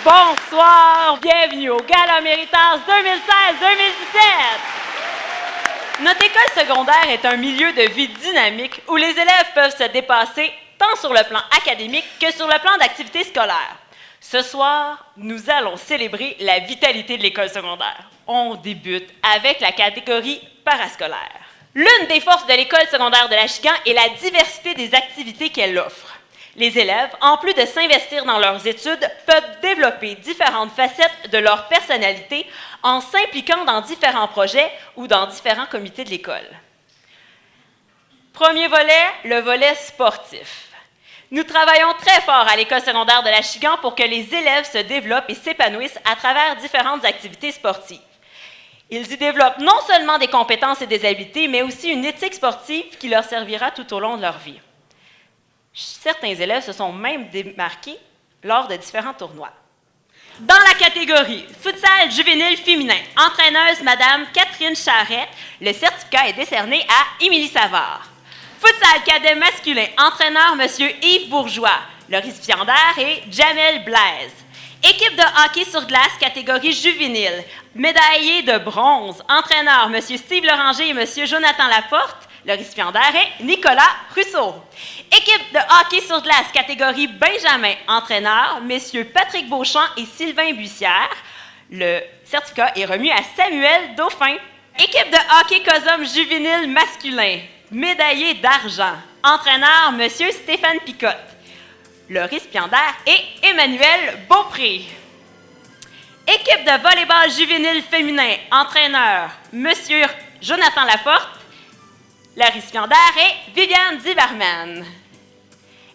Bonsoir, bienvenue au Gala Méritas 2016-2017. Notre école secondaire est un milieu de vie dynamique où les élèves peuvent se dépasser tant sur le plan académique que sur le plan d'activité scolaire. Ce soir, nous allons célébrer la vitalité de l'école secondaire. On débute avec la catégorie parascolaire. L'une des forces de l'école secondaire de l'Achigan est la diversité des activités qu'elle offre. Les élèves, en plus de s'investir dans leurs études, peuvent développer différentes facettes de leur personnalité en s'impliquant dans différents projets ou dans différents comités de l'école. Premier volet, le volet sportif. Nous travaillons très fort à l'école secondaire de l'Achigan pour que les élèves se développent et s'épanouissent à travers différentes activités sportives. Ils y développent non seulement des compétences et des habiletés, mais aussi une éthique sportive qui leur servira tout au long de leur vie. Certains élèves se sont même démarqués lors de différents tournois. Dans la catégorie futsal juvénile féminin, entraîneuse Mme Catherine Charret, le certificat est décerné à Émilie Savard. Futsal cadet masculin, entraîneur M. Yves Bourgeois, le récipiendaire est Jamel Blaise. Équipe de hockey sur glace, catégorie juvénile, médaillé de bronze, entraîneur M. Steve Loranger et M. Jonathan Laporte, le récipiendaire est Nicolas Rousseau. Équipe de hockey sur glace, catégorie Benjamin, entraîneur, messieurs Patrick Beauchamp et Sylvain Bussière. Le certificat est remis à Samuel Dauphin. Équipe de hockey COSOM juvénile masculin, médaillé d'argent, entraîneur, monsieur Stéphane Picotte. Le récipiendaire est Emmanuel Beaupré. Équipe de volleyball juvénile féminin, entraîneur, monsieur Jonathan Laporte. La récipiendaire est Viviane Diverman.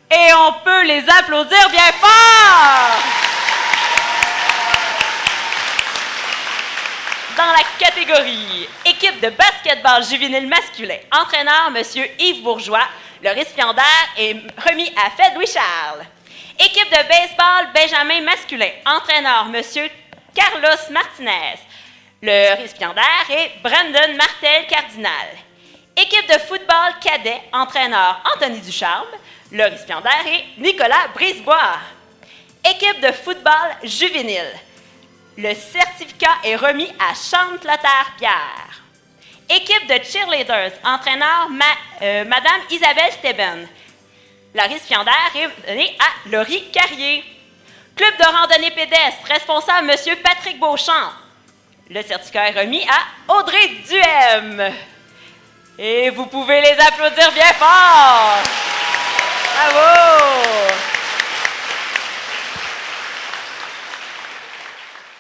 Et on peut les applaudir bien fort! Dans la catégorie équipe de basketball juvénile masculin, entraîneur M. Yves Bourgeois, le récipiendaire est remis à Fed Louis Charles. Équipe de baseball Benjamin masculin, entraîneur M. Carlos Martinez. Le récipiendaire est Brandon Martel Cardinal. Équipe de football cadet, entraîneur Anthony Ducharme. Le récipiendaire est Nicolas Brisebois. Équipe de football juvénile. Le certificat est remis à Chante-Lotaire-Pierre. Équipe de cheerleaders, entraîneur Madame Isabelle Steben. La récipiendaire est donnée à Laurie Carrier. Club de randonnée pédestre, responsable M. Patrick Beauchamp. Le certificat est remis à Audrey Duhem. Et vous pouvez les applaudir bien fort! Bravo!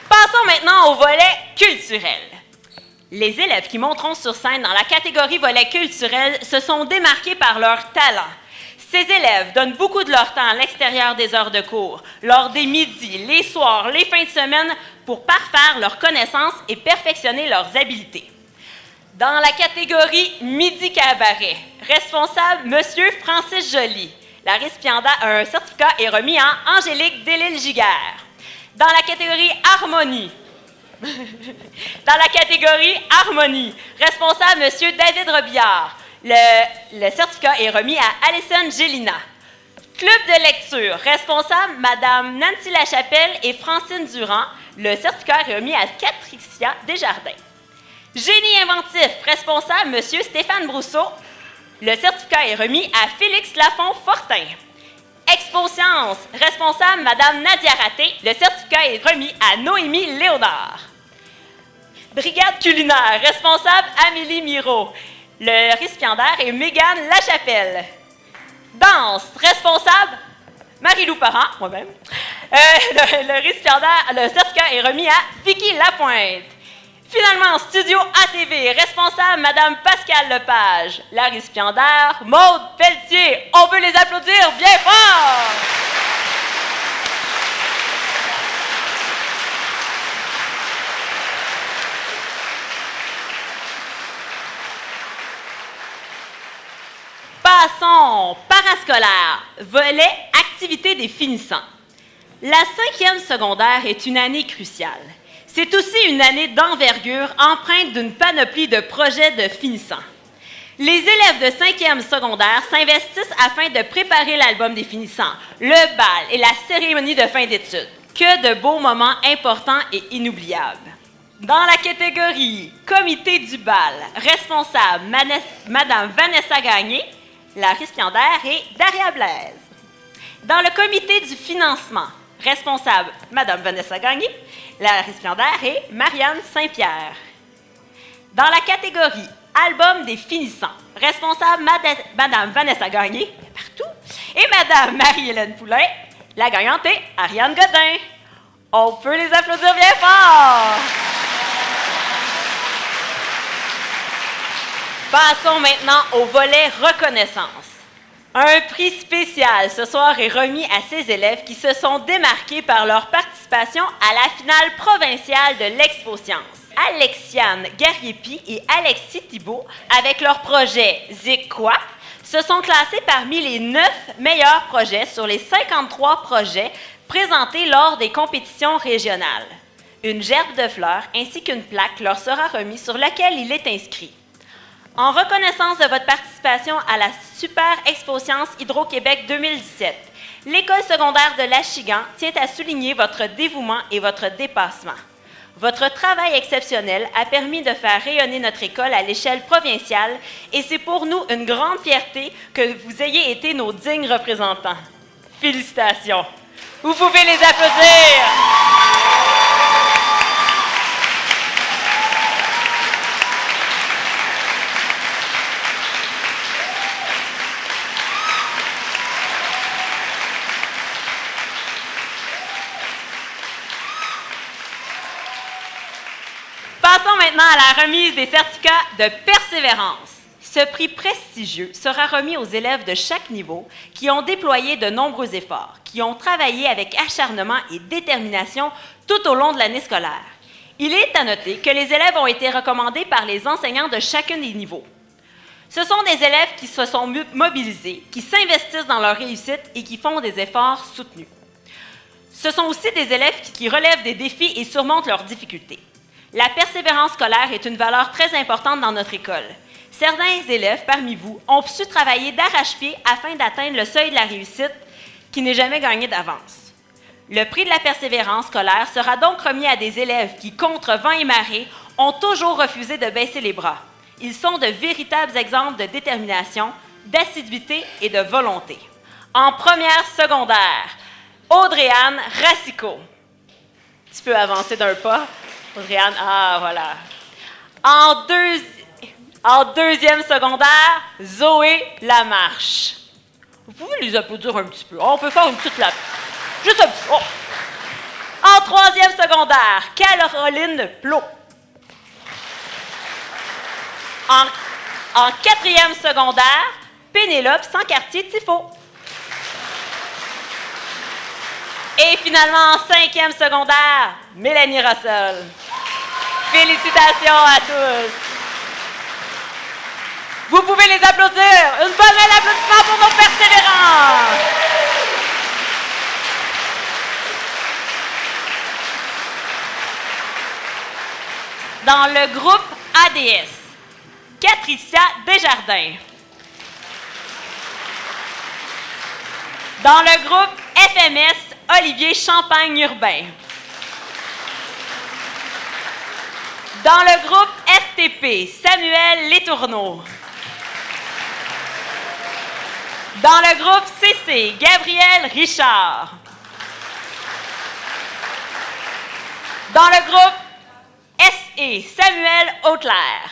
Passons maintenant au volet culturel. Les élèves qui monteront sur scène dans la catégorie volet culturel se sont démarqués par leur talent. Ces élèves donnent beaucoup de leur temps à l'extérieur des heures de cours, lors des midis, les soirs, les fins de semaine, pour parfaire leurs connaissances et perfectionner leurs habiletés. Dans la catégorie Midi Cabaret, responsable M. Francis Joly. La récipiendaire, un certificat est remis à Angélique Delisle-Giguère. Dans la catégorie Harmonie, responsable M. David Robillard. Le certificat est remis à Alison Gélina. Club de lecture, responsable Mme Nancy Lachapelle et Francine Durand. Le certificat est remis à Patricia Desjardins. Génie inventif, responsable M. Stéphane Brousseau. Le certificat est remis à Félix Lafont-Fortin. Expo Science, responsable Mme Nadia Raté. Le certificat est remis à Noémie Léonard. Brigade culinaire, responsable Amélie Miro. Le récipiendaire est Mégane Lachapelle. Danse, responsable Marie-Lou Parent, moi-même. Le certificat est remis à Vicky Lapointe. Finalement, studio ATV, responsable Mme Pascale Lepage. La récipiendaire, Maude Pelletier. On peut les applaudir bien fort! Passons, parascolaire, volet activité des finissants. La 5e secondaire est une année cruciale. C'est aussi une année d'envergure empreinte d'une panoplie de projets de finissants. Les élèves de 5e secondaire s'investissent afin de préparer l'album des finissants, le bal et la cérémonie de fin d'études. Que de beaux moments importants et inoubliables. Dans la catégorie Comité du bal, responsable Madame Vanessa Gagné, la récipiendaire est Daria Blaise. Dans le comité du financement, responsable Madame Vanessa Gagné, la récipiendaire est Marianne Saint-Pierre. Dans la catégorie Album des finissants, responsable Madame Vanessa Gagné, partout, et Madame Marie-Hélène Poulain, la gagnante est Ariane Godin. On peut les applaudir bien fort! Passons maintenant au volet reconnaissance. Un prix spécial ce soir est remis à ces élèves qui se sont démarqués par leur participation à la finale provinciale de l'Expo Science. Alexiane Gariepi et Alexis Thibault, avec leur projet Zikwa, se sont classés parmi les 9 meilleurs projets sur les 53 projets présentés lors des compétitions régionales. Une gerbe de fleurs ainsi qu'une plaque leur sera remise sur laquelle il est inscrit. En reconnaissance de votre participation à la Super Expo Science Hydro-Québec 2017, l'École secondaire de l'Achigan tient à souligner votre dévouement et votre dépassement. Votre travail exceptionnel a permis de faire rayonner notre école à l'échelle provinciale et c'est pour nous une grande fierté que vous ayez été nos dignes représentants. Félicitations! Vous pouvez les applaudir! Passons maintenant à la remise des certificats de persévérance. Ce prix prestigieux sera remis aux élèves de chaque niveau qui ont déployé de nombreux efforts, qui ont travaillé avec acharnement et détermination tout au long de l'année scolaire. Il est à noter que les élèves ont été recommandés par les enseignants de chacun des niveaux. Ce sont des élèves qui se sont mobilisés, qui s'investissent dans leur réussite et qui font des efforts soutenus. Ce sont aussi des élèves qui relèvent des défis et surmontent leurs difficultés. La persévérance scolaire est une valeur très importante dans notre école. Certains élèves parmi vous ont su travailler d'arrache-pied afin d'atteindre le seuil de la réussite qui n'est jamais gagné d'avance. Le prix de la persévérance scolaire sera donc remis à des élèves qui, contre vent et marée, ont toujours refusé de baisser les bras. Ils sont de véritables exemples de détermination, d'assiduité et de volonté. En première secondaire, Audrey-Anne Racicot. Tu peux avancer d'un pas. Audrey-Anne, voilà. En deuxième secondaire, Zoé Lamarche. Vous pouvez les applaudir un petit peu. On peut faire une petite clap. Juste un petit peu. En troisième secondaire, Caroline Plot. En quatrième secondaire, Pénélope Sancartier-Tifo. Et finalement, en cinquième secondaire, Mélanie Russell. Félicitations à tous. Vous pouvez les applaudir. Une bonne main d'applaudissement pour nos persévérants. Dans le groupe ADS, Catricia Desjardins. Dans le groupe FMS, Olivier Champagne-Urbain. Dans le groupe FTP, Samuel Letourneau. Dans le groupe CC, Gabriel Richard. Dans le groupe SE, Samuel Auclair.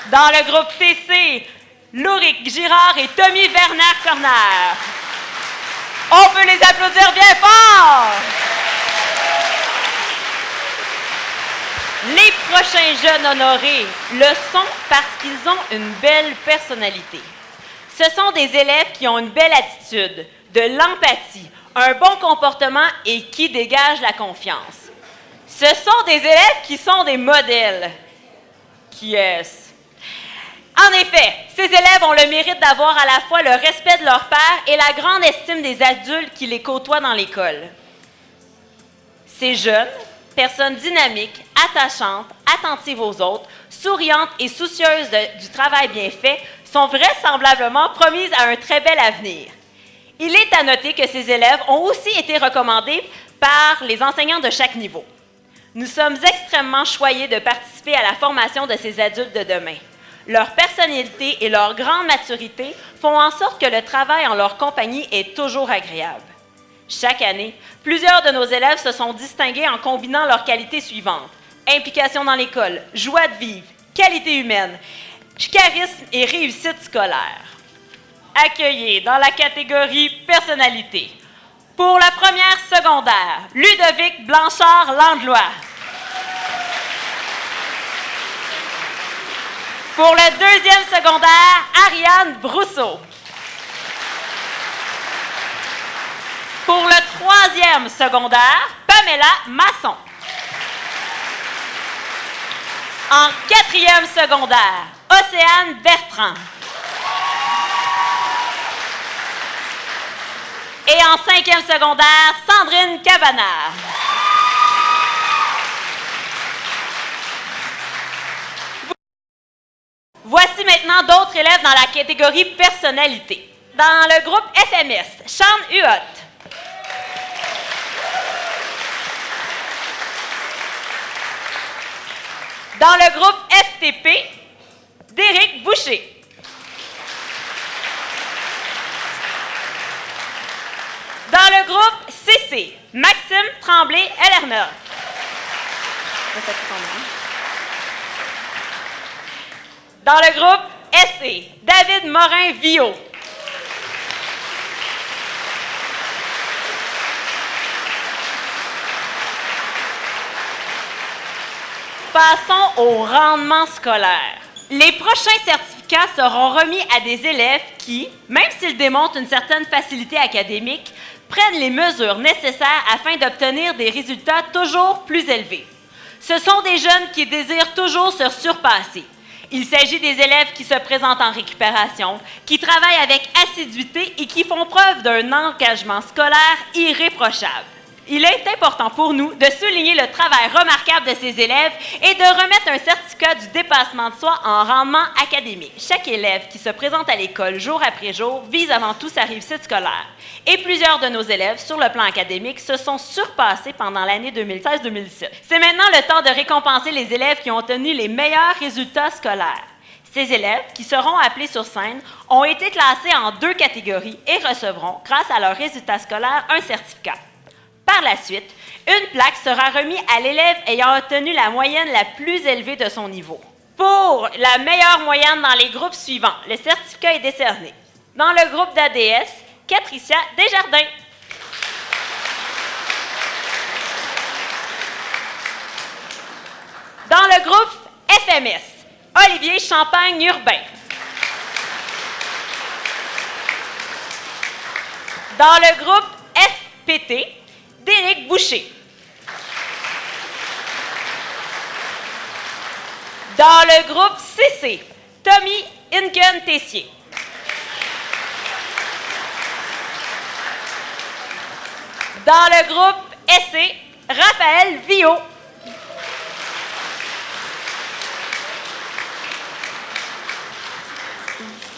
Dans le groupe TC, Louric Girard et Tommy Werner-Corner. On peut les applaudir bien fort! Les prochains jeunes honorés le sont parce qu'ils ont une belle personnalité. Ce sont des élèves qui ont une belle attitude, de l'empathie, un bon comportement et qui dégagent la confiance. Ce sont des élèves qui sont des modèles. Qui est-ce? En effet, ces élèves ont le mérite d'avoir à la fois le respect de leur père et la grande estime des adultes qui les côtoient dans l'école. Ces jeunes, personnes dynamiques, attachantes, attentives aux autres, souriantes et soucieuses du travail bien fait, sont vraisemblablement promises à un très bel avenir. Il est à noter que ces élèves ont aussi été recommandés par les enseignants de chaque niveau. Nous sommes extrêmement choyés de participer à la formation de ces adultes de demain. Leur personnalité et leur grande maturité font en sorte que le travail en leur compagnie est toujours agréable. Chaque année, plusieurs de nos élèves se sont distingués en combinant leurs qualités suivantes: implication dans l'école, joie de vivre, qualité humaine, charisme et réussite scolaire. Accueillis dans la catégorie personnalité. Pour la première secondaire, Ludovic Blanchard-Landlois. Pour le deuxième secondaire, Ariane Brousseau. Pour le troisième secondaire, Pamela Masson. En quatrième secondaire, Océane Bertrand. Et en cinquième secondaire, Sandrine Cabana. Voici maintenant d'autres élèves dans la catégorie personnalité. Dans le groupe FMS, Sean Huot. Dans le groupe FTP, Déric Boucher. Dans le groupe CC, Maxime Tremblay-Ellerna. Dans le groupe SC, David Morin-Villot. Passons au rendement scolaire. Les prochains certificats seront remis à des élèves qui, même s'ils démontrent une certaine facilité académique, prennent les mesures nécessaires afin d'obtenir des résultats toujours plus élevés. Ce sont des jeunes qui désirent toujours se surpasser. Il s'agit des élèves qui se présentent en récupération, qui travaillent avec assiduité et qui font preuve d'un engagement scolaire irréprochable. Il est important pour nous de souligner le travail remarquable de ces élèves et de remettre un certificat du dépassement de soi en rendement académique. Chaque élève qui se présente à l'école jour après jour vise avant tout sa réussite scolaire. Et plusieurs de nos élèves, sur le plan académique, se sont surpassés pendant l'année 2016-2017. C'est maintenant le temps de récompenser les élèves qui ont obtenu les meilleurs résultats scolaires. Ces élèves, qui seront appelés sur scène, ont été classés en 2 catégories et recevront, grâce à leurs résultats scolaires, un certificat. Par la suite, une plaque sera remise à l'élève ayant obtenu la moyenne la plus élevée de son niveau. Pour la meilleure moyenne dans les groupes suivants, le certificat est décerné. Dans le groupe d'ADS, Catricia Desjardins. Dans le groupe FMS, Olivier Champagne-Urbain. Dans le groupe FPT, Déric Boucher. Dans le groupe CC, Tommy Inken-Tessier. Dans le groupe SC, Raphaël Villot.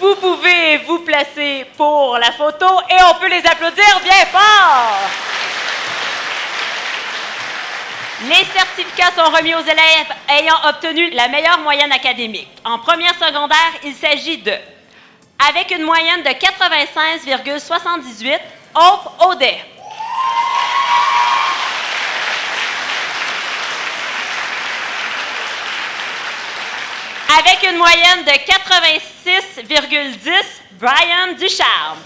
Vous pouvez vous placer pour la photo et on peut les applaudir bien fort. Les certificats sont remis aux élèves ayant obtenu la meilleure moyenne académique. En première secondaire, il s'agit de, avec une moyenne de 96,78, Hope Audet. Avec une moyenne de 86,10, Brian Ducharme.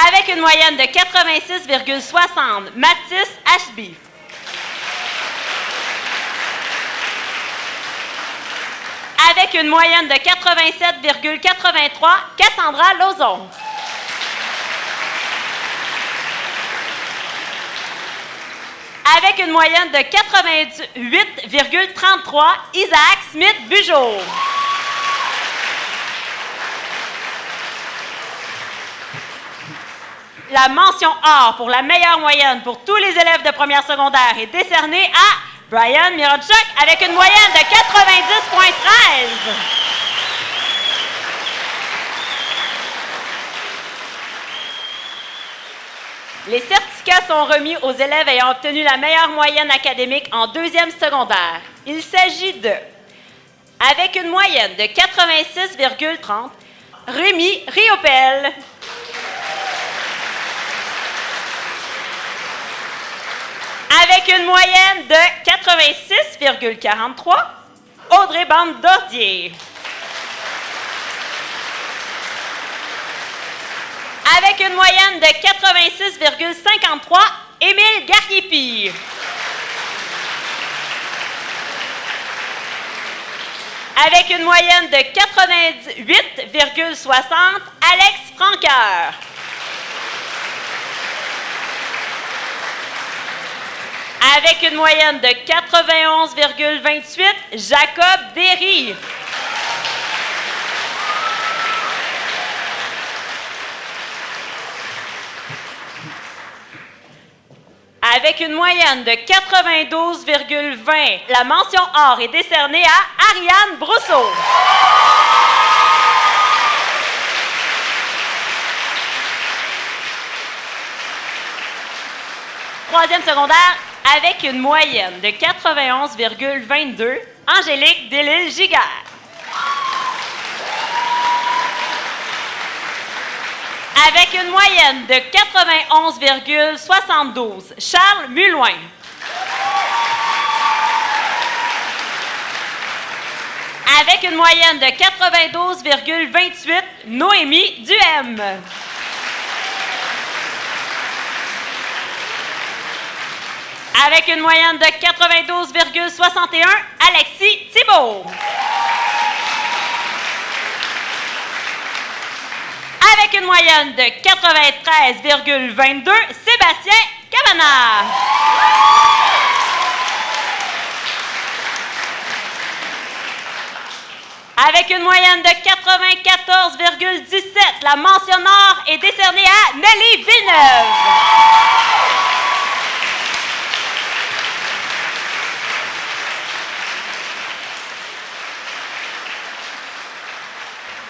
Avec une moyenne de 86,60, Mathis Ashby. Avec une moyenne de 87,83, Cassandra Lauzon. Avec une moyenne de 88,33, Isaac Smith-Bugeaud. La mention or pour la meilleure moyenne pour tous les élèves de première secondaire est décernée à Brian Mirochuk avec une moyenne de 90,13. Les certificats sont remis aux élèves ayant obtenu la meilleure moyenne académique en deuxième secondaire. Il s'agit de, avec une moyenne de 86,30, Rémi Riopel. Avec une moyenne de 86,43, Audrey Bande-Dordier. Avec une moyenne de 86,53, Émile Gariepi. Avec une moyenne de 88,60, Alex Franqueur. Avec une moyenne de 91,28, Jacob Derry. Avec une moyenne de 92,20, la mention or est décernée à Ariane Brousseau. Troisième secondaire, avec une moyenne de 91,22, Angélique Delisle-Giguère. Avec une moyenne de 91,72, Charles Muloin. Avec une moyenne de 92,28, Noémie Duhem. Avec une moyenne de 92,61, Alexis Thibault. Avec une moyenne de 93,22, Sébastien Cabana. Avec une moyenne de 94,17, la mention or est décernée à Nelly Villeneuve.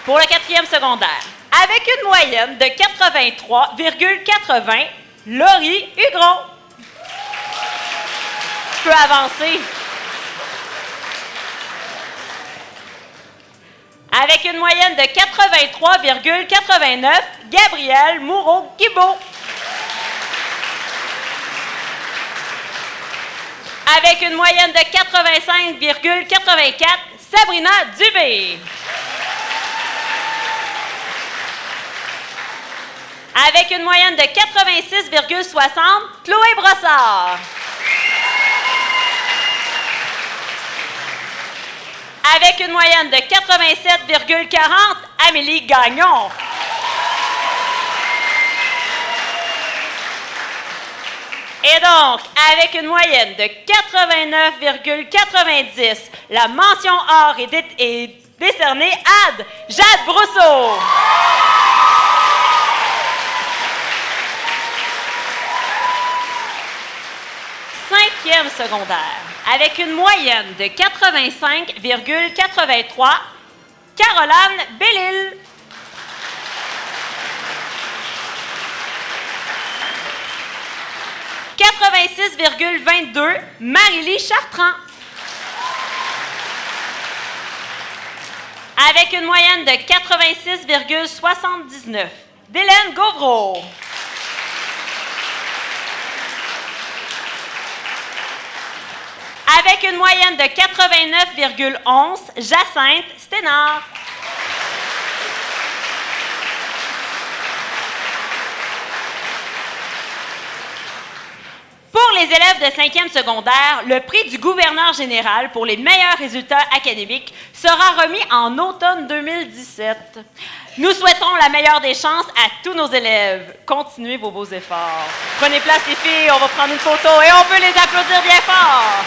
Pour le quatrième secondaire, avec une moyenne de 83,80, Laurie Hugron. Tu peux avancer. Avec une moyenne de 83,89, Gabrielle Moreau-Guibault. Avec une moyenne de 85,84, Sabrina Dubé. Avec une moyenne de 86,60, Chloé Brossard. Avec une moyenne de 87,40, Amélie Gagnon. Et donc, avec une moyenne de 89,90, la mention or est décernée à Jade Brousseau. Cinquième secondaire, avec une moyenne de 85,83, Caroline Bellil. « 86,22, Marie-Lie Chartrand. Avec une moyenne de 86,79, Délène Gauvreau. Avec une moyenne de 89,11, Jacinthe Sténard. Pour les élèves de 5e secondaire, le prix du gouverneur général pour les meilleurs résultats académiques sera remis en automne 2017. Nous souhaitons la meilleure des chances à tous nos élèves. Continuez vos beaux efforts. Prenez place les filles, on va prendre une photo et on peut les applaudir bien fort.